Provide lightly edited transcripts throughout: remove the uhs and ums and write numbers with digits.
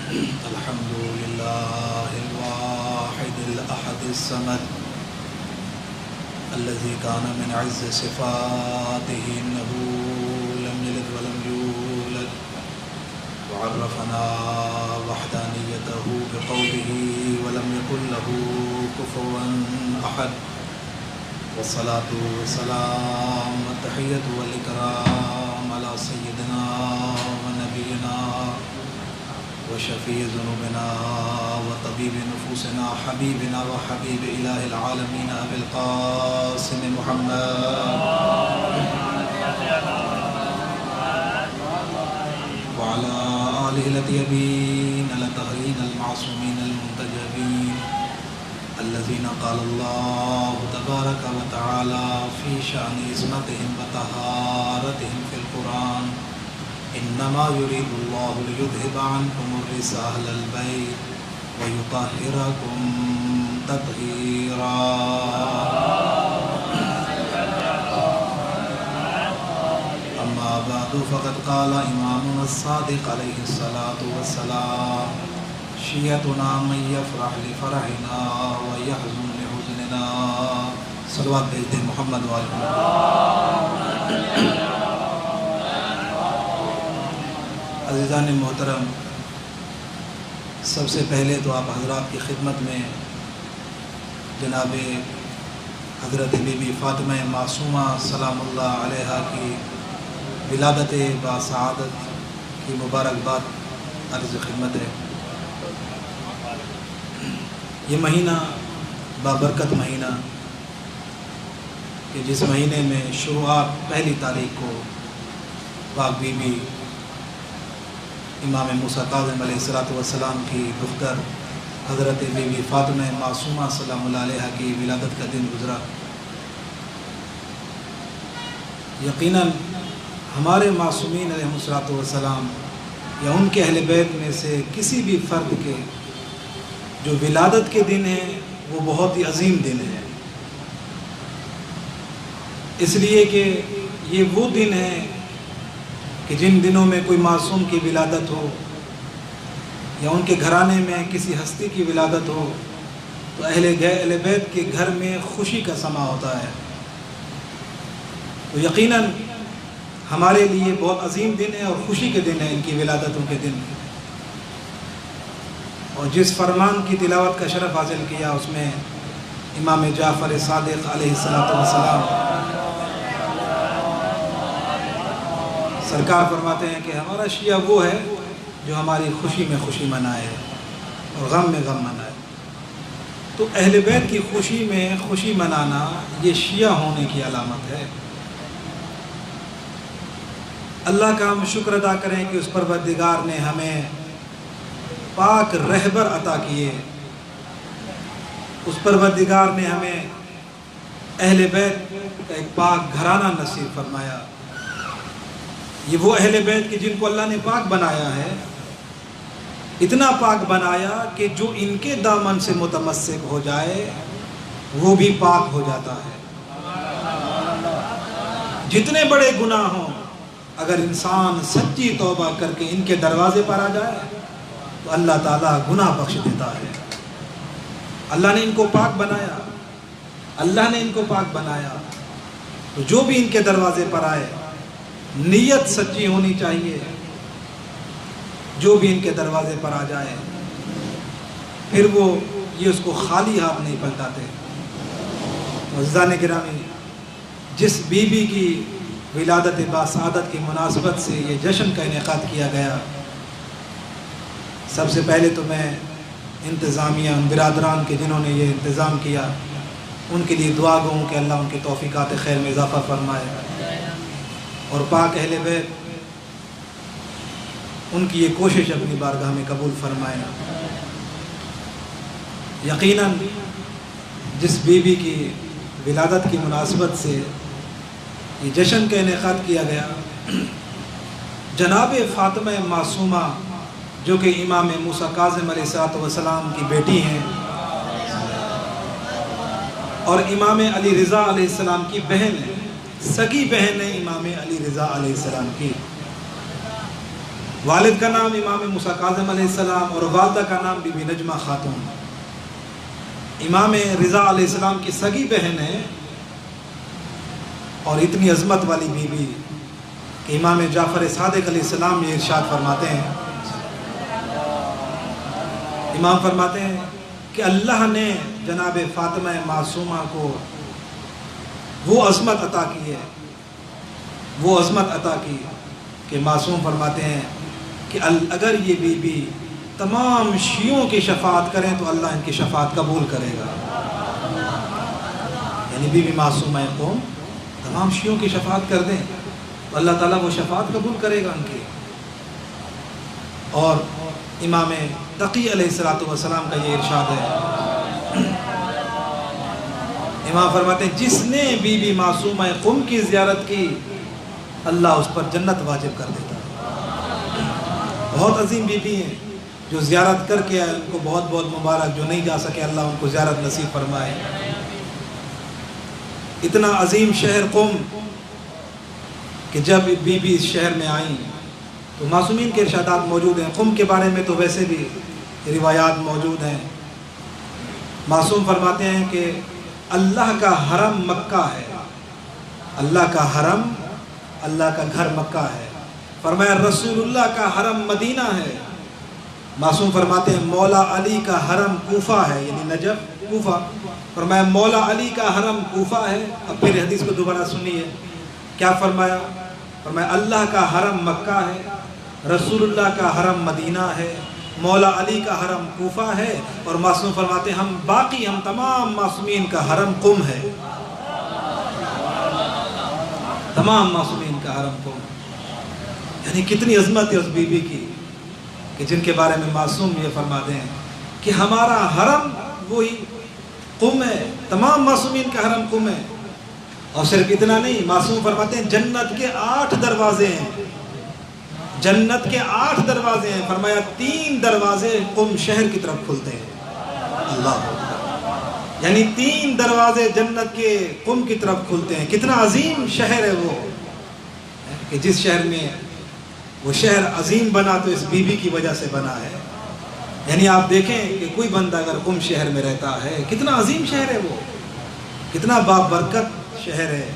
الحمد لله الواحد الأحد الصمد الذي كان من عز صفاته إنه لم يلد ولم يولد وعرفنا وحدانيته بقوله ولم يكن له كفوا أحد والصلاة والسلام والتحية والإكرام على سيدنا ونبينا وشفيع ذنوبنا وطبيب نفوسنا حبيبنا وحبيب إله العالمين أبي القاسم محمد وعلى آله الطيبين الطاهرين المعصومين المنتجبين الذين قال الله تبارك وتعالى في شأن عصمتهم وطهارتهم في القرآن إنما يريد الله ليذهب عنكم الرجس أهل البيت ويطهركم تطهيرا. أما بعد فقد قال إمامنا الصادق عليه الصلاة والسلام شيعتنا من يفرح لفرحنا ويحزن لحزننا. صلوات بھیجتے محمد وآلہ. عزیزان محترم، سب سے پہلے تو آپ حضرات کی خدمت میں جناب حضرت بی بی فاطمہ معصومہ سلام اللہ علیہا کی ولادت باسعادت کی مبارکباد عرض خدمت ہے. یہ مہینہ بابرکت مہینہ کہ جس مہینے میں شروعات پہلی تاریخ کو پاک بی بی امام موسیٰ کاظم علیہ السلام کی دختر حضرت بی بی فاطمہ معصومہ سلام اللہ علیہا کی ولادت کا دن گزرا. یقیناً ہمارے معصومین علیہ السلام یا ان کے اہل بیت میں سے کسی بھی فرد کے جو ولادت کے دن ہیں وہ بہت ہی عظیم دن ہے، اس لیے کہ یہ وہ دن ہے کہ جن دنوں میں کوئی معصوم کی ولادت ہو یا ان کے گھرانے میں کسی ہستی کی ولادت ہو تو اہل بیت کے گھر میں خوشی کا سما ہوتا ہے. تو یقیناً ہمارے لیے بہت عظیم دن ہے اور خوشی کے دن ہے ان کی ولادتوں کے دن. اور جس فرمان کی تلاوت کا شرف حاصل کیا اس میں امام جعفر صادق علیہ السلام سرکار فرماتے ہیں کہ ہمارا شیعہ وہ ہے جو ہماری خوشی میں خوشی منائے اور غم میں غم منائے. تو اہل بیت کی خوشی میں خوشی منانا یہ شیعہ ہونے کی علامت ہے. اللہ کا ہم شکر ادا کریں کہ اس پروردگار نے ہمیں پاک رہبر عطا کیے. اس پروردگار نے ہمیں اہل بیت کا ایک پاک گھرانہ نصیب فرمایا. یہ وہ اہل بیت کہ جن کو اللہ نے پاک بنایا ہے، اتنا پاک بنایا کہ جو ان کے دامن سے متمسک ہو جائے وہ بھی پاک ہو جاتا ہے. جتنے بڑے گناہ ہوں اگر انسان سچی توبہ کر کے ان کے دروازے پر آ جائے تو اللہ تعالیٰ گناہ بخش دیتا ہے. اللہ نے ان کو پاک بنایا، اللہ نے ان کو پاک بنایا تو جو بھی ان کے دروازے پر آئے نیت سچی ہونی چاہیے. جو بھی ان کے دروازے پر آ جائے پھر وہ یہ اس کو خالی ہاتھ نہیں پلٹاتے. عزیزان گرامی، جس بی بی کی ولادت باسعادت کی مناسبت سے یہ جشن کا انعقاد کیا گیا، سب سے پہلے تو میں انتظامیہ ان برادران کے جنہوں نے یہ انتظام کیا ان کے لیے دعا گوں کہ اللہ ان کی توفیقات خیر میں اضافہ فرمائے اور پاک اہل بیت ان کی یہ کوشش اپنی بارگاہ میں قبول فرمائے. یقیناً جس بی بی کی ولادت کی مناسبت سے یہ جشن کا انعقاد کیا گیا، جناب فاطمہ معصومہ جو کہ امام موسیٰ کاظم علیہ السلام کی بیٹی ہیں اور امام علی رضا علیہ السلام کی بہن ہے، سگی بہن ہے امام علی رضا علیہ السلام کی. والد کا نام امام موسیٰ کاظم علیہ السلام اور والدہ کا نام بی بی نجمہ خاتون. امام رضا علیہ السلام کی سگی بہن ہے اور اتنی عظمت والی بی بی کہ امام جعفر صادق علیہ السلام یہ ارشاد فرماتے ہیں، امام فرماتے ہیں کہ اللہ نے جناب فاطمہ معصومہ کو وہ عظمت عطا کی ہے، وہ عظمت عطا کی کہ معصوم فرماتے ہیں کہ اگر یہ بی بی تمام شیعوں کی شفاعت کریں تو اللہ ان کی شفاعت قبول کرے گا. یعنی بی بی معصومہ قوم تمام شیعوں کی شفاعت کر دیں تو اللہ تعالیٰ وہ شفاعت قبول کرے گا ان کی. اور امام تقی علیہ السلام کا یہ ارشاد ہے، امام فرماتے ہیں جس نے بی بی معصومہ قم کی زیارت کی اللہ اس پر جنت واجب کر دیتا. بہت عظیم بی بی ہیں جو زیارت کر کے ان کو بہت بہت مبارک، جو نہیں جا سکے اللہ ان کو زیارت نصیب فرمائے. اتنا عظیم شہر قم کہ جب بی بی اس شہر میں آئیں تو معصومین کے ارشادات موجود ہیں. قم کے بارے میں تو ویسے بھی روایات موجود ہیں. معصوم فرماتے ہیں کہ اللہ کا حرم مکہ ہے، اللہ کا حرم، اللہ کا گھر مکہ ہے. فرمایا رسول اللہ کا حرم مدینہ ہے. معصوم فرماتے ہیں مولا علی کا حرم کوفہ ہے، یعنی نجف کوفہ. فرمایا مولا علی کا حرم کوفہ ہے. اب پھر حدیث کو دوبارہ سنیے کیا فرمایا. فرمایا اللہ کا حرم مکہ ہے، رسول اللہ کا حرم مدینہ ہے، مولا علی کا حرم کوفہ ہے، اور معصوم فرماتے ہیں ہم تمام معصومین کا حرم قم ہے. تمام معصومین کا حرم قم. یعنی کتنی عظمت ہے اس بی بی کی کہ جن کے بارے میں معصوم یہ فرماتے ہیں کہ ہمارا حرم وہی قم ہے، تمام معصومین کا حرم قم ہے. اور صرف اتنا نہیں، معصوم فرماتے ہیں جنت کے 8 دروازے ہیں، جنت کے 8 دروازے ہیں. فرمایا 3 دروازے قم شہر کی طرف کھلتے ہیں. اللہ، یعنی 3 دروازے جنت کے قم کی طرف کھلتے ہیں. کتنا عظیم شہر ہے وہ کہ جس شہر میں وہ شہر عظیم بنا تو اس بی بی کی وجہ سے بنا ہے. یعنی آپ دیکھیں کہ کوئی بندہ اگر قم شہر میں رہتا ہے کتنا عظیم شہر ہے، وہ کتنا بابرکت شہر ہے.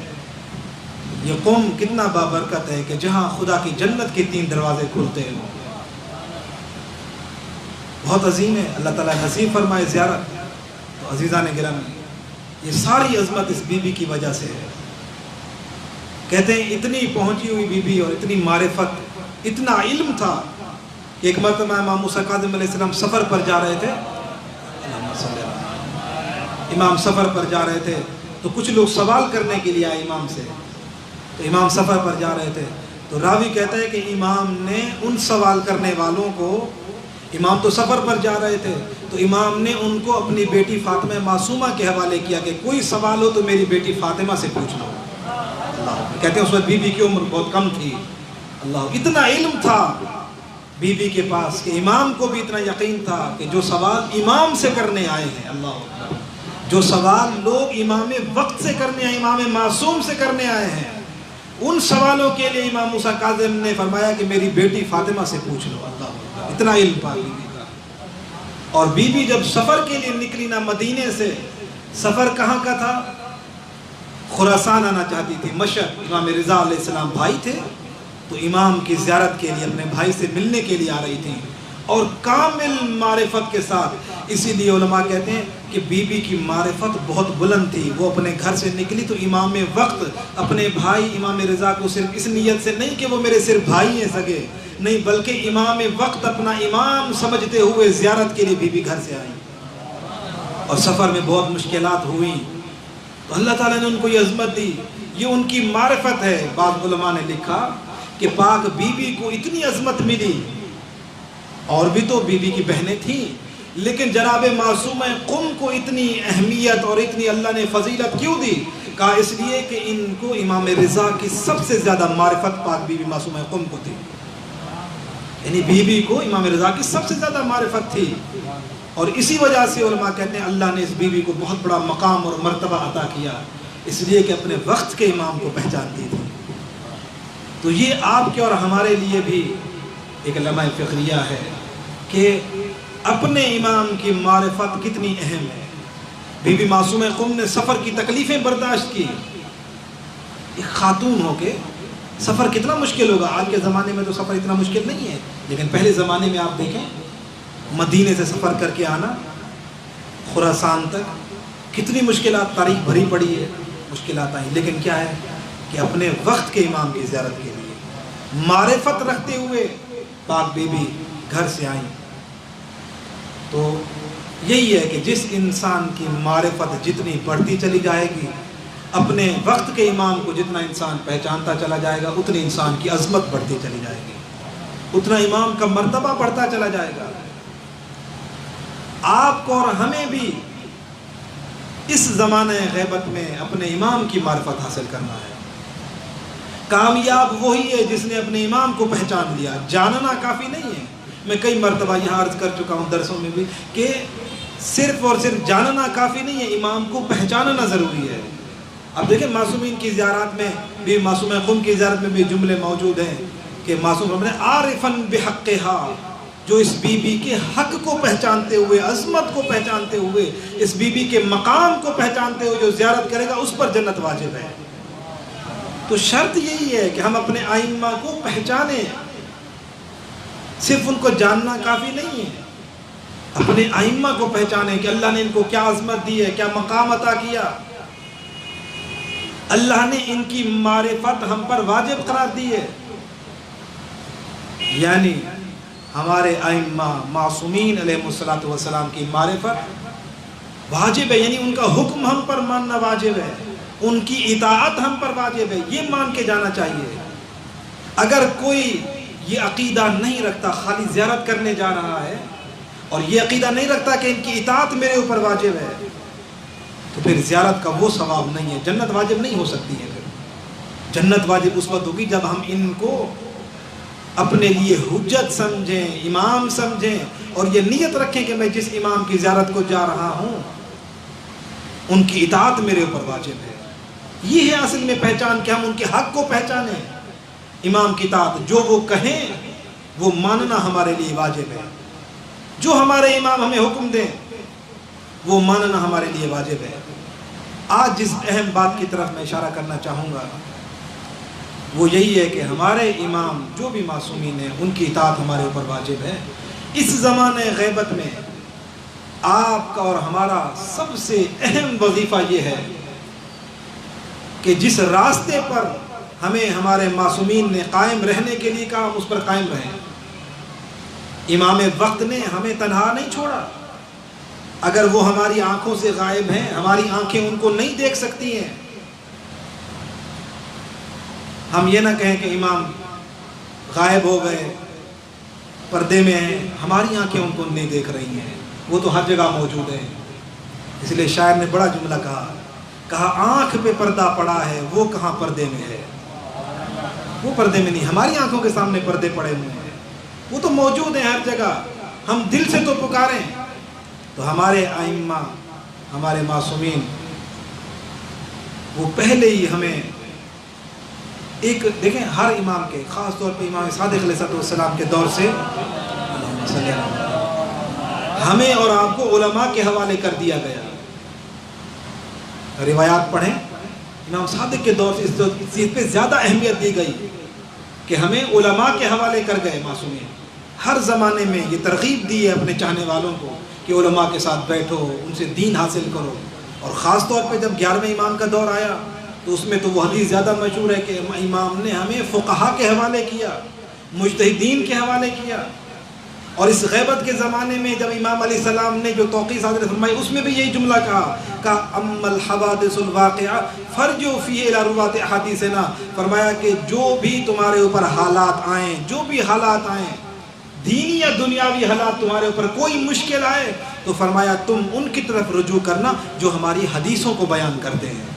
یہ قم کتنا بابرکت ہے کہ جہاں خدا کی جنت کے 3 دروازے کھلتے ہیں. بہت عظیم ہے. اللہ تعالیٰ نصیب فرمائے زیارت. تو عزیزان گرامی، یہ ساری عظمت اس بی بی کی وجہ سے ہے. کہتے ہیں اتنی پہنچی ہوئی بی بی اور اتنی معرفت، اتنا علم تھا کہ ایک مرتبہ امام موسیٰ کاظم علیہ السلام سفر پر جا رہے تھے. امام سفر پر جا رہے تھے تو کچھ لوگ سوال کرنے کے لیے آئے امام سے. تو امام سفر پر جا رہے تھے تو راوی کہتا ہے کہ امام نے ان سوال کرنے والوں کو، امام تو سفر پر جا رہے تھے تو امام نے ان کو اپنی بیٹی فاطمہ معصومہ کے حوالے کیا کہ کوئی سوال ہو تو میری بیٹی فاطمہ سے پوچھ لو. کہتے ہیں اس وقت بی بی کی عمر بہت کم تھی. اللہ، اتنا علم تھا بی بی کے پاس کہ امام کو بھی اتنا یقین تھا کہ جو سوال امام سے کرنے آئے ہیں، اللہ، جو سوال لوگ امام وقت سے کرنے آئے، امام معصوم سے کرنے آئے ہیں، ان سوالوں کے لیے امام موسیٰ کاظم نے فرمایا کہ میری بیٹی فاطمہ سے پوچھ لو. اللہ، اتنا علم پا بی بی کا. اور بی بی جب سفر کے لیے نکلی نا مدینے سے، سفر کہاں کا تھا؟ خراسان آنا چاہتی تھی، مشہد. امام رضا علیہ السلام بھائی تھے تو امام کی زیارت کے لیے اپنے بھائی سے ملنے کے لیے آ رہی تھی اور کامل معرفت کے ساتھ. اسی لیے علماء کہتے ہیں کہ بی بی کی معرفت بہت بلند تھی. وہ اپنے گھر سے نکلی تو امام وقت اپنے بھائی امام رضا کو صرف اس نیت سے نہیں کہ وہ میرے صرف بھائی ہیں سگے، نہیں، بلکہ امام وقت اپنا امام سمجھتے ہوئے زیارت کے لیے بی بی گھر سے آئی. اور سفر میں بہت مشکلات ہوئیں تو اللہ تعالیٰ نے ان کو یہ عظمت دی. یہ ان کی معرفت ہے. بعض علماء نے لکھا کہ پاک بی بی کو اتنی عظمت ملی، اور بھی تو بی بی کی بہنیں تھیں، لیکن جناب معصومہ قم کو اتنی اہمیت اور اتنی اللہ نے فضیلت کیوں دی؟ کہا اس لیے کہ ان کو امام رضا کی سب سے زیادہ معرفت پاک بی بی معصومہ قم کو تھی. یعنی بی بی کو امام رضا کی سب سے زیادہ معرفت تھی. اور اسی وجہ سے علماء کہتے ہیں اللہ نے اس بی بی کو بہت بڑا مقام اور مرتبہ عطا کیا، اس لیے کہ اپنے وقت کے امام کو پہچانتی تھی. تو یہ آپ کے اور ہمارے لیے بھی ایک لمحہ فخریہ ہے کہ اپنے امام کی معرفت کتنی اہم ہے۔ بی بی معصومہ قم نے سفر کی تکلیفیں برداشت کی۔ ایک خاتون ہو کے سفر کتنا مشکل ہوگا۔ آج کے زمانے میں تو سفر اتنا مشکل نہیں ہے، لیکن پہلے زمانے میں آپ دیکھیں مدینے سے سفر کر کے آنا خراسان تک کتنی مشکلات، تاریخ بھری پڑی ہے، مشکلات آئیں، لیکن کیا ہے کہ اپنے وقت کے امام کی زیارت کے لیے معرفت رکھتے ہوئے پاک بی بی گھر سے آئیں۔ تو یہی ہے کہ جس انسان کی معرفت جتنی بڑھتی چلی جائے گی، اپنے وقت کے امام کو جتنا انسان پہچانتا چلا جائے گا، اتنی انسان کی عظمت بڑھتی چلی جائے گی، اتنا امام کا مرتبہ بڑھتا چلا جائے گا۔ آپ کو اور ہمیں بھی اس زمانہ غیبت میں اپنے امام کی معرفت حاصل کرنا ہے۔ کامیاب وہی ہے جس نے اپنے امام کو پہچان لیا۔ جاننا کافی نہیں ہے۔ میں کئی مرتبہ یہاں عرض کر چکا ہوں درسوں میں بھی کہ صرف اور صرف جاننا کافی نہیں ہے، امام کو پہچاننا ضروری ہے۔ اب دیکھیں معصومین کی زیارات میں بھی، معصومہ قم کی زیارت میں بھی جملے موجود ہیں کہ معصوم نے عارفاً بحقہا، جو اس بی بی کے حق کو پہچانتے ہوئے، عظمت کو پہچانتے ہوئے، اس بی بی کے مقام کو پہچانتے ہوئے جو زیارت کرے گا اس پر جنت واجب ہے۔ تو شرط یہی ہے کہ ہم اپنے ائمہ کو پہچانیں، صرف ان کو جاننا کافی نہیں ہے، اپنے ائمہ کو پہچانیں کہ اللہ نے ان کو کیا عظمت دی ہے، کیا مقام عطا کیا، اللہ نے ان کی معرفت ہم پر واجب قرار دی ہے۔ یعنی ہمارے ائمہ معصومین علیہ السلام کی معرفت واجب ہے، یعنی ان کا حکم ہم پر ماننا واجب ہے، ان کی اطاعت ہم پر واجب ہے، یہ مان کے جانا چاہیے۔ اگر کوئی یہ عقیدہ نہیں رکھتا، خالی زیارت کرنے جا رہا ہے اور یہ عقیدہ نہیں رکھتا کہ ان کی اطاعت میرے اوپر واجب ہے، تو پھر زیارت کا وہ ثواب نہیں ہے، جنت واجب نہیں ہو سکتی ہے۔ پھر جنت واجب اس وقت ہوگی جب ہم ان کو اپنے لیے حجت سمجھیں، امام سمجھیں، اور یہ نیت رکھیں کہ میں جس امام کی زیارت کو جا رہا ہوں ان کی اطاعت میرے اوپر واجب ہے۔ یہ ہے اصل میں پہچان کہ ہم ان کے حق کو پہچانیں، امام کی اطاعت، جو وہ کہیں وہ ماننا ہمارے لیے واجب ہے، جو ہمارے امام ہمیں حکم دیں وہ ماننا ہمارے لیے واجب ہے۔ آج جس اہم بات کی طرف میں اشارہ کرنا چاہوں گا وہ یہی ہے کہ ہمارے امام جو بھی معصومین ہیں ان کی اطاعت ہمارے اوپر واجب ہے۔ اس زمانے غیبت میں آپ کا اور ہمارا سب سے اہم وظیفہ یہ ہے کہ جس راستے پر ہمیں ہمارے معصومین نے قائم رہنے کے لیے کہا ہم اس پر قائم رہیں۔ امام وقت نے ہمیں تنہا نہیں چھوڑا، اگر وہ ہماری آنکھوں سے غائب ہیں، ہماری آنکھیں ان کو نہیں دیکھ سکتی ہیں، ہم یہ نہ کہیں کہ امام غائب ہو گئے، پردے میں ہیں، ہماری آنکھیں ان کو نہیں دیکھ رہی ہیں، وہ تو ہر جگہ موجود ہیں۔ اس لیے شاعر نے بڑا جملہ کہا آنکھ پہ پردہ پڑا ہے وہ کہاں پردے میں ہے۔ وہ پردے میں نہیں، ہماری آنکھوں کے سامنے پردے پڑے ہوئے ہیں، وہ تو موجود ہیں ہر جگہ، ہم دل سے تو پکاریں۔ تو ہمارے ائمہ، ہمارے معصومین، وہ پہلے ہی ہمیں ایک دیکھیں، ہر امام کے، خاص طور پہ امام صادق علیہ السلام کے دور سے ہمیں اور آپ کو علماء کے حوالے کر دیا گیا۔ روایات پڑھیں، امام صادق کے دور سے اس چیز پہ زیادہ اہمیت دی گئی کہ ہمیں علماء کے حوالے کر گئے معصومین۔ ہر زمانے میں یہ ترغیب دی ہے اپنے چاہنے والوں کو کہ علماء کے ساتھ بیٹھو، ان سے دین حاصل کرو، اور خاص طور پہ جب 11ویں امام کا دور آیا تو اس میں تو وہ حدیث زیادہ مشہور ہے کہ امام نے ہمیں فقہا کے حوالے کیا، مجتہدین کے حوالے کیا۔ اور اس غیبت کے زمانے میں جب امام علیہ السلام نے جو توقیع صادر فرمائی اس میں بھی یہی جملہ کہا اما الحوادث الواقعہ فرجو فیہ الی روات احادیثنا، فرمایا کہ جو بھی تمہارے اوپر حالات آئیں، جو بھی حالات آئیں، دینی یا دنیاوی حالات تمہارے اوپر کوئی مشکل آئے تو فرمایا تم ان کی طرف رجوع کرنا جو ہماری حدیثوں کو بیان کرتے ہیں،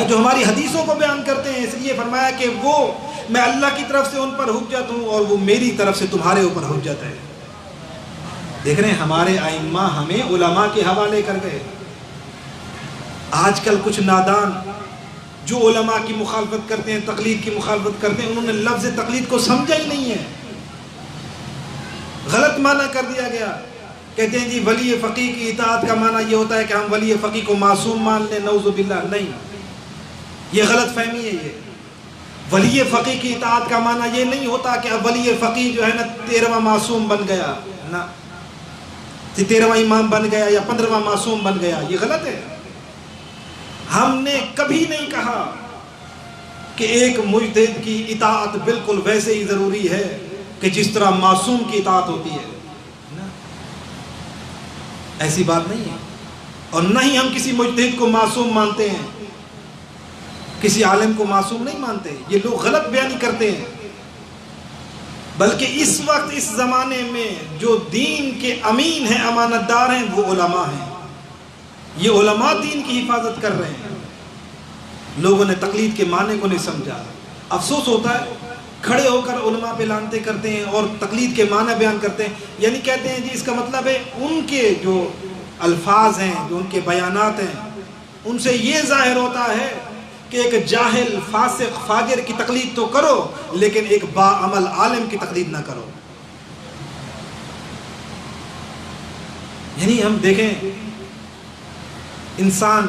جو ہماری حدیثوں کو بیان کرتے ہیں۔ اس لیے فرمایا کہ وہ میں اللہ کی طرف سے ان پر حجت ہوں اور وہ میری طرف سے تمہارے اوپر حجت ہے۔ دیکھ رہے ہیں ہمارے ائمہ ہمیں علماء کے حوالے کر گئے۔ آج کل کچھ نادان جو علماء کی مخالفت کرتے ہیں، تقلید کی مخالفت کرتے ہیں، انہوں نے لفظ تقلید کو سمجھا ہی نہیں ہے، غلط معنی کر دیا گیا۔ کہتے ہیں جی ولی فقیہ کی اطاعت کا معنی یہ ہوتا ہے کہ ہم ولی فقیہ کو معصوم مان لیں، نعوذ باللہ، نہیں، یہ غلط فہمی ہے۔ یہ ولی فقیہ کی اطاعت کا معنی یہ نہیں ہوتا کہ اب ولی فقیہ جو ہے نا 13واں معصوم بن گیا، نہ 13واں امام بن گیا یا 15واں معصوم بن گیا، یہ غلط ہے۔ ہم نے کبھی نہیں کہا کہ ایک مجتہد کی اطاعت بالکل ویسے ہی ضروری ہے کہ جس طرح معصوم کی اطاعت ہوتی ہے، ایسی بات نہیں ہے۔ اور نہ ہی ہم کسی مجتہد کو معصوم مانتے ہیں، کسی عالم کو معصوم نہیں مانتے، یہ لوگ غلط بیانی کرتے ہیں۔ بلکہ اس وقت اس زمانے میں جو دین کے امین ہیں، امانت دار ہیں، وہ علماء ہیں۔ یہ علماء دین کی حفاظت کر رہے ہیں۔ لوگوں نے تقلید کے معنی کو نہیں سمجھا۔ افسوس ہوتا ہے، کھڑے ہو کر علماء پہ لانتے کرتے ہیں اور تقلید کے معنی بیان کرتے ہیں، یعنی کہتے ہیں جی اس کا مطلب ہے ان کے جو الفاظ ہیں، جو ان کے بیانات ہیں، ان سے یہ ظاہر ہوتا ہے کہ ایک جاہل، فاسق، فاجر کی تقلید تو کرو لیکن ایک باعمل عالم کی تقلید نہ کرو۔ یعنی ہم دیکھیں، انسان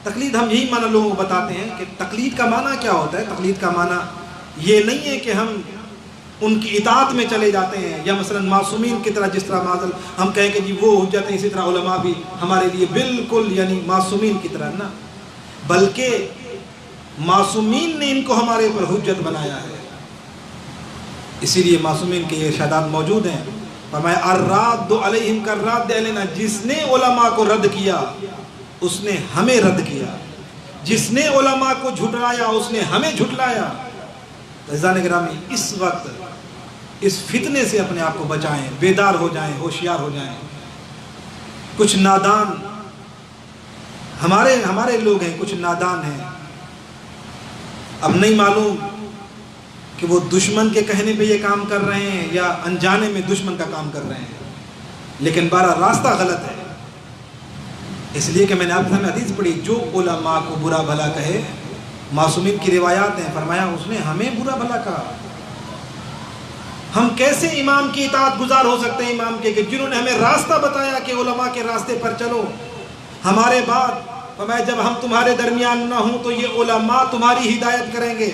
تقلید، ہم یہی معنی لوگوں کو بتاتے ہیں کہ تقلید کا معنی کیا ہوتا ہے۔ تقلید کا معنی یہ نہیں ہے کہ ہم ان کی اطاعت میں چلے جاتے ہیں، یا مثلا معصومین کی طرح، جس طرح معذل ہم کہیں کہ جی وہ حجت ہیں، اسی طرح علماء بھی ہمارے لیے بالکل یعنی معصومین کی طرح، نہ، بلکہ معصومین نے ان کو ہمارے اوپر حجت بنایا ہے۔ اسی لیے معصومین کے یہ ارشادات موجود ہیں، فرمایا الراد علیہم کالراد علینا، جس نے علماء کو رد کیا اس نے ہمیں رد کیا، جس نے علماء کو جھٹلایا اس نے ہمیں جھٹلایا۔ عزیزان گرامی، اس وقت اس فتنے سے اپنے آپ کو بچائیں، بیدار ہو جائیں، ہوشیار ہو جائیں۔ کچھ نادان ہمارے لوگ ہیں، کچھ نادان ہیں، اب نہیں معلوم کہ وہ دشمن کے کہنے پہ یہ کام کر رہے ہیں یا انجانے میں دشمن کا کام کر رہے ہیں، لیکن بارہ راستہ غلط ہے۔ اس لیے کہ میں نے آپ کے سامنے حدیث پڑھی، جو علماء کو برا بھلا کہے، معصومین کی روایات ہیں، فرمایا اس نے ہمیں برا بھلا کہا۔ ہم کیسے امام کی اطاعت گزار ہو سکتے ہیں، امام کے کہ جنہوں نے ہمیں راستہ بتایا کہ علماء کے راستے پر چلو۔ ہمارے بعد فرمایا جب ہم تمہارے درمیان نہ ہوں تو یہ علماء تمہاری ہدایت کریں گے،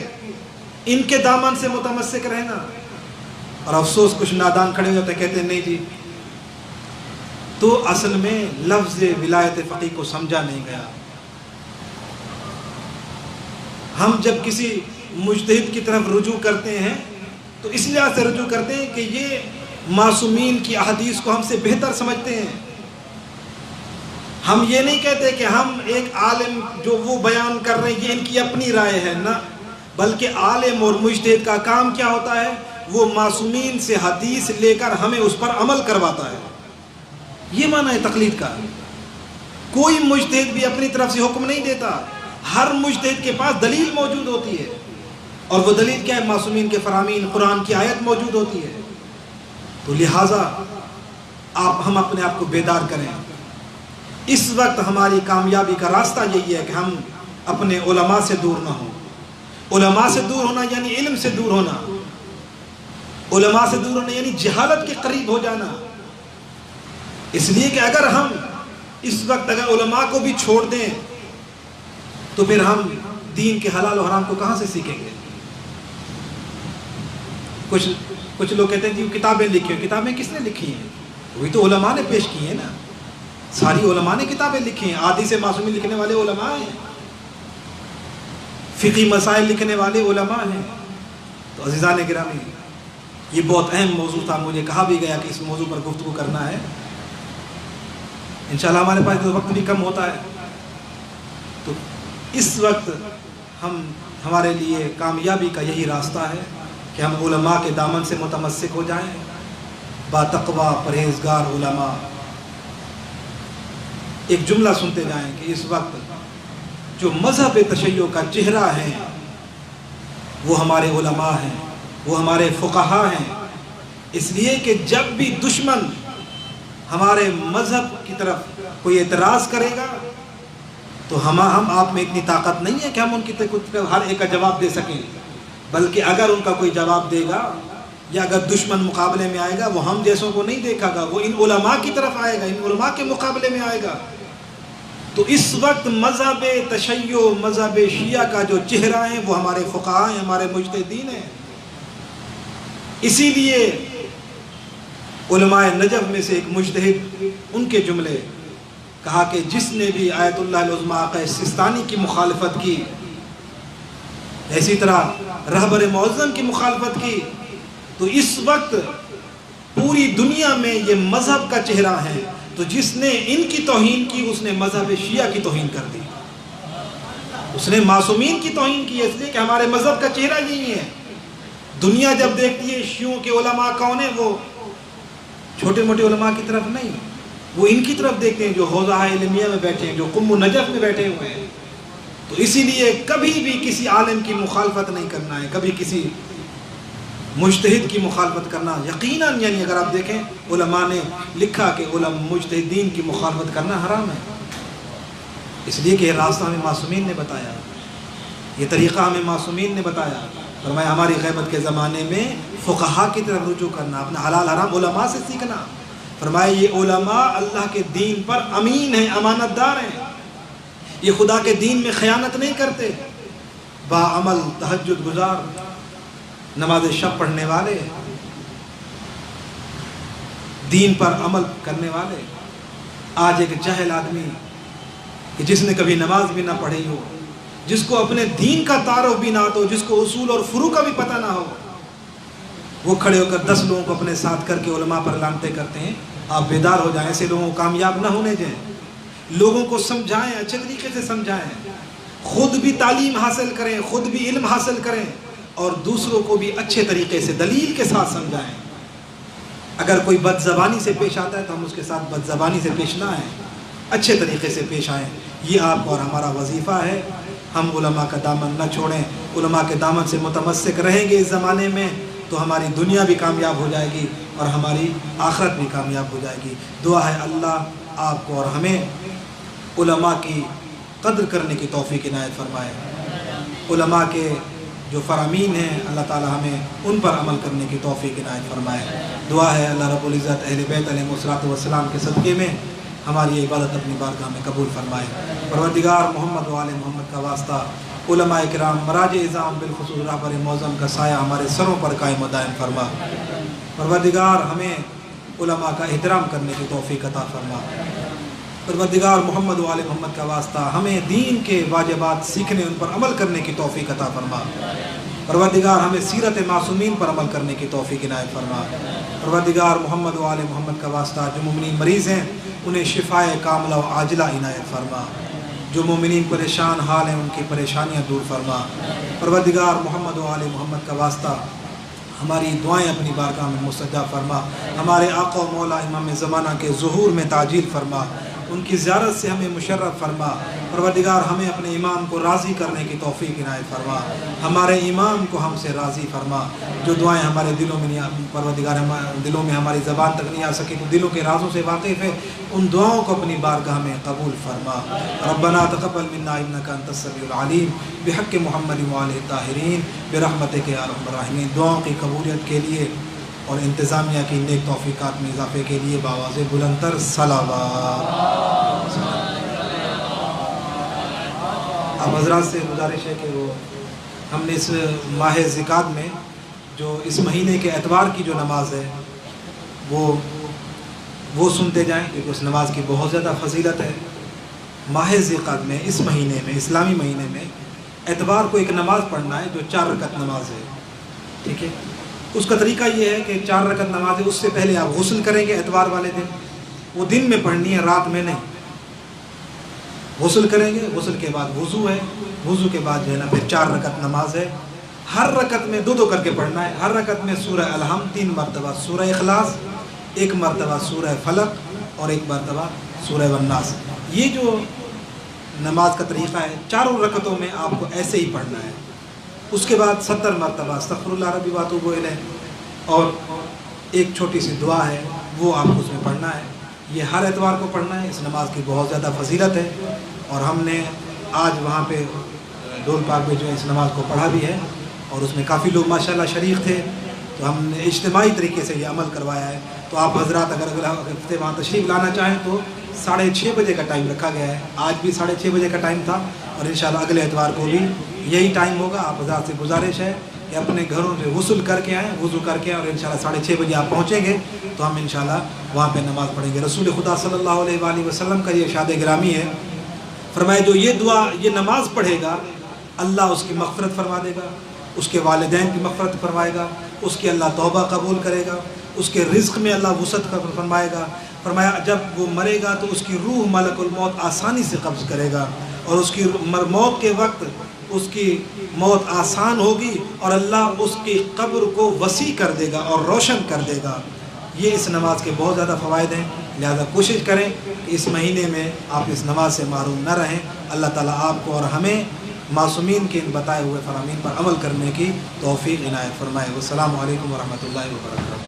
ان کے دامن سے متمسک رہنا۔ اور افسوس کچھ نادان کھڑے ہو جاتے ہیں، کہتے ہیں نہیں جی، تو اصل میں لفظ ولایت فقیہ کو سمجھا نہیں گیا۔ ہم جب کسی مجتہد کی طرف رجوع کرتے ہیں تو اس لحاظ سے رجوع کرتے ہیں کہ یہ معصومین کی احادیث کو ہم سے بہتر سمجھتے ہیں۔ ہم یہ نہیں کہتے کہ ہم ایک عالم جو وہ بیان کر رہے ہیں یہ ان کی اپنی رائے ہے، نہ، بلکہ عالم اور مجتہد کا کام کیا ہوتا ہے، وہ معصومین سے حدیث لے کر ہمیں اس پر عمل کرواتا ہے۔ یہ معنی ہے تقلید کا۔ کوئی مجتہد بھی اپنی طرف سے حکم نہیں دیتا، ہر مجتہد کے پاس دلیل موجود ہوتی ہے، اور وہ دلیل کیا ہے؟ معصومین کے فرامین، قرآن کی آیت موجود ہوتی ہے۔ تو لہٰذا ہم اپنے آپ کو بیدار کریں۔ اس وقت ہماری کامیابی کا راستہ یہی ہے کہ ہم اپنے علماء سے دور نہ ہوں۔ علماء سے دور ہونا یعنی علم سے دور ہونا، علماء سے دور ہونا یعنی جہالت کے قریب ہو جانا۔ اس لیے کہ اگر ہم اس وقت اگر علماء کو بھی چھوڑ دیں تو پھر ہم دین کے حلال و حرام کو کہاں سے سیکھیں گے؟ کچھ لوگ کہتے ہیں جی کتابیں لکھی ہیں، کتابیں کس نے لکھی ہیں؟ وہی تو علماء نے پیش کی ہیں نا، ساری علماء نے کتابیں لکھی ہیں۔ احادیث معصومی لکھنے والے علماء ہیں، فقہی مسائل لکھنے والے علماء ہیں۔ تو عزیزان گرامی، یہ بہت اہم موضوع تھا، مجھے کہا بھی گیا کہ اس موضوع پر گفتگو کرنا ہے۔ انشاءاللہ ہمارے پاس وقت بھی کم ہوتا ہے، تو اس وقت ہمارے لیے کامیابی کا یہی راستہ ہے کہ ہم علماء کے دامن سے متمسک ہو جائیں، باتقویٰ پرہیزگار علماء۔ ایک جملہ سنتے جائیں کہ اس وقت جو مذہب تشیع کا چہرہ ہے وہ ہمارے علماء ہیں، وہ ہمارے فقہا ہیں، اس لیے کہ جب بھی دشمن ہمارے مذہب کی طرف کوئی اعتراض کرے گا تو ہم آپ میں اتنی طاقت نہیں ہے کہ ہم ان کی ہر ایک کا جواب دے سکیں، بلکہ اگر ان کا کوئی جواب دے گا یا اگر دشمن مقابلے میں آئے گا وہ ہم جیسوں کو نہیں دیکھا گا، وہ ان علماء کی طرف آئے گا، ان علماء کے مقابلے میں آئے گا۔ تو اس وقت مذہب تشیع، مذہب شیعہ کا جو چہرہ ہیں وہ ہمارے فقہاء ہیں، ہمارے مجتہدین ہیں۔ اسی لیے علماء نجف میں سے ایک مجتہد، ان کے جملے کہا کہ جس نے بھی آیت اللہ العظمیٰ آقا سستانی کی مخالفت کی، اسی طرح رہبر معظم کی مخالفت کی، تو اس وقت پوری دنیا میں یہ مذہب کا چہرہ ہے، تو جس نے ان کی توہین کی اس نے مذہب شیعہ کی توہین کر دی، اس نے معصومین کی توہین کی، اس لیے کہ ہمارے مذہب کا چہرہ یہی ہے۔ دنیا جب دیکھتی ہے شیعوں کے علماء کون ہیں، وہ چھوٹے موٹے علماء کی طرف نہیں، وہ ان کی طرف دیکھتے ہیں جو حوزہ علمیہ میں بیٹھے ہیں، جو قم نجف میں بیٹھے ہوئے ہیں۔ تو اسی لیے کبھی بھی کسی عالم کی مخالفت نہیں کرنا ہے، کبھی کسی مجتہد کی مخالفت کرنا یقیناً، یعنی اگر آپ دیکھیں علماء نے لکھا کہ مجتہدین کی مخالفت کرنا حرام ہے، اس لیے کہ یہ راستہ ہمیں معصومین نے بتایا، یہ طریقہ ہمیں معصومین نے بتایا۔ فرمایا ہماری غیبت کے زمانے میں فقہاء کی طرف رجوع کرنا، اپنا حلال حرام علماء سے سیکھنا۔ فرمایا یہ علماء اللہ کے دین پر امین ہیں، امانت دار ہیں، یہ خدا کے دین میں خیانت نہیں کرتے، باعمل تہجد گزار، نماز شب پڑھنے والے، دین پر عمل کرنے والے۔ آج ایک جاہل آدمی کہ جس نے کبھی نماز بھی نہ پڑھی ہو، جس کو اپنے دین کا تعارف بھی نہ ہو، جس کو اصول اور فروع کا بھی پتہ نہ ہو، وہ کھڑے ہو کر 10 لوگوں کو اپنے ساتھ کر کے علماء پر لانتیں کرتے ہیں۔ آپ بیدار ہو جائیں، ایسے لوگوں کو کامیاب نہ ہونے دیں، لوگوں کو سمجھائیں، اچھے طریقے سے سمجھائیں، خود بھی تعلیم حاصل کریں، خود بھی علم حاصل کریں، اور دوسروں کو بھی اچھے طریقے سے دلیل کے ساتھ سمجھائیں۔ اگر کوئی بد زبانی سے پیش آتا ہے تو ہم اس کے ساتھ بد زبانی سے پیش نہ آئیں، اچھے طریقے سے پیش آئیں۔ یہ آپ اور ہمارا وظیفہ ہے۔ ہم علماء کا دامن نہ چھوڑیں، علماء کے دامن سے متمسک رہیں گے اس زمانے میں تو ہماری دنیا بھی کامیاب ہو جائے گی اور ہماری آخرت بھی کامیاب ہو جائے گی۔ دعا ہے اللہ آپ کو اور ہمیں علماء کی قدر کرنے کی توفیق عنایت فرمائے، علماء کے جو فرامین ہیں اللہ تعالی ہمیں ان پر عمل کرنے کی توفیق عنایت فرمائے۔ دعا ہے اللہ رب العزت اہل بیت علیہ الصلوۃ والسلام کے صدقے میں ہماری عبادت اپنی بارگاہ میں قبول فرمائے۔ پروردگار محمد و آل محمد کا واسطہ علماء کرام مراجع اعظام بالخصوص رہبر معظم کا سایہ ہمارے سروں پر قائم و دائم فرما۔ پروردگار ہمیں علماء کا احترام کرنے کی توفیق عطا فرما۔ پروردگار محمد و آل محمد کا واسطہ ہمیں دین کے واجبات سیکھنے، ان پر عمل کرنے کی توفیق عطا فرما۔ پروردگار ہمیں سیرت معصومین پر عمل کرنے کی توفیق عنایت فرما۔ پروردگار محمد و آل محمد کا واسطہ جو مومنین مریض ہیں انہیں شفائے کاملہ و عاجلہ عنایت فرما، جو مومنین پریشان حال ہیں ان کی پریشانیاں دور فرما۔ پروردگار محمد و آل محمد کا واسطہ ہماری دعائیں اپنی بارگاہ میں مستجاب فرما۔ ہمارے آقا و مولا امام زمانہ کے ظہور میں تعجیل فرما، ان کی زیارت سے ہمیں مشرف فرما۔ پروردگار ہمیں اپنے امام کو راضی کرنے کی توفیق عنایت فرما، ہمارے امام کو ہم سے راضی فرما۔ جو دعائیں ہمارے دلوں میں نہیں، پروردگار دلوں میں ہماری زبان تک نہیں آ سکی تو دلوں کے رازوں سے واقف ہے، ان دعاؤں کو اپنی بارگاہ میں قبول فرما۔ ربنا تقبل منا انک انت السمیع العلیم بحق محمد و آلہ الطاہرین برحمتک یا ارحم الراحمین۔ دعاؤں کی قبولیت کے لیے اور انتظامیہ کی نیک توفیقات میں اضافے کے لیے بآواز بلندتر صلوات۔ اب حضرات سے گزارش ہے کہ وہ ہم نے اس ماہ ذیقعدہ میں جو اس مہینے کے اتوار کی جو نماز ہے وہ سنتے جائیں، کیونکہ اس نماز کی بہت زیادہ فضیلت ہے۔ ماہ ذیقعدہ میں اس مہینے میں، اسلامی مہینے میں اتوار کو ایک نماز پڑھنا ہے جو 4 رکعت نماز ہے، ٹھیک ہے۔ اس کا طریقہ یہ ہے کہ 4 رکعت نماز ہے، اس سے پہلے آپ غسل کریں گے اتوار والے دن، وہ دن میں پڑھنی ہے، رات میں نہیں۔ غسل کریں گے، غسل کے بعد وضو ہے، وضو کے بعد جو ہے نا پھر 4 رکعت نماز ہے۔ ہر رکعت میں 2 کر کے پڑھنا ہے۔ ہر رکعت میں سورہ الحمد 3 مرتبہ، سورہ اخلاص 1 مرتبہ، سورہ فلق اور 1 مرتبہ سورہ والناس۔ یہ جو نماز کا طریقہ ہے 4 رکعتوں میں آپ کو ایسے ہی پڑھنا ہے۔ اس کے بعد 70 مرتبہ استغفر اللہ ربی واتوب الیہ اور ایک چھوٹی سی دعا ہے وہ آپ کو اس میں پڑھنا ہے۔ یہ ہر اتوار کو پڑھنا ہے۔ اس نماز کی بہت زیادہ فضیلت ہے اور ہم نے آج وہاں پہ ڈول پاک میں جو ہے اس نماز کو پڑھا بھی ہے، اور اس میں کافی لوگ ماشاءاللہ شریک تھے، تو ہم نے اجتماعی طریقے سے یہ عمل کروایا ہے۔ تو آپ حضرات اگر اگلے ہفتے وہاں تشریف لانا چاہیں تو 6:30 بجے کا ٹائم رکھا گیا ہے، آج بھی 6:30 بجے کا ٹائم تھا، اور انشاءاللہ اگلے اتوار کو بھی یہی ٹائم ہوگا۔ آپ حضرات سے گزارش ہے کہ اپنے گھروں سے غسل کر کے آئیں، وضو کر کے، اور انشاءاللہ 6:30 بجے آپ پہنچیں گے تو ہم انشاءاللہ وہاں پہ نماز پڑھیں گے۔ رسول خدا صلی اللہ علیہ وآلہ وسلم کا یہ ارشاد گرامی ہے، فرمائے جو یہ دعا، یہ نماز پڑھے گا، اللہ اس کی مغفرت فرما دے گا، اس کے والدین کی مغفرت فرمائے گا، اس کی اللہ توبہ قبول کرے گا، اس کے رزق میں اللہ وسعت فرمائے گا۔ فرمایا جب وہ مرے گا تو اس کی روح ملک الموت آسانی سے قبض کرے گا، اور اس کی موت کے وقت اس کی موت آسان ہوگی، اور اللہ اس کی قبر کو وسیع کر دے گا اور روشن کر دے گا۔ یہ اس نماز کے بہت زیادہ فوائد ہیں، لہذا کوشش کریں کہ اس مہینے میں آپ اس نماز سے محروم نہ رہیں۔ اللہ تعالیٰ آپ کو اور ہمیں معصومین کے ان بتائے ہوئے فرامین پر عمل کرنے کی توفیق عنایت فرمائے۔ والسلام علیکم ورحمۃ اللہ وبرکاتہ۔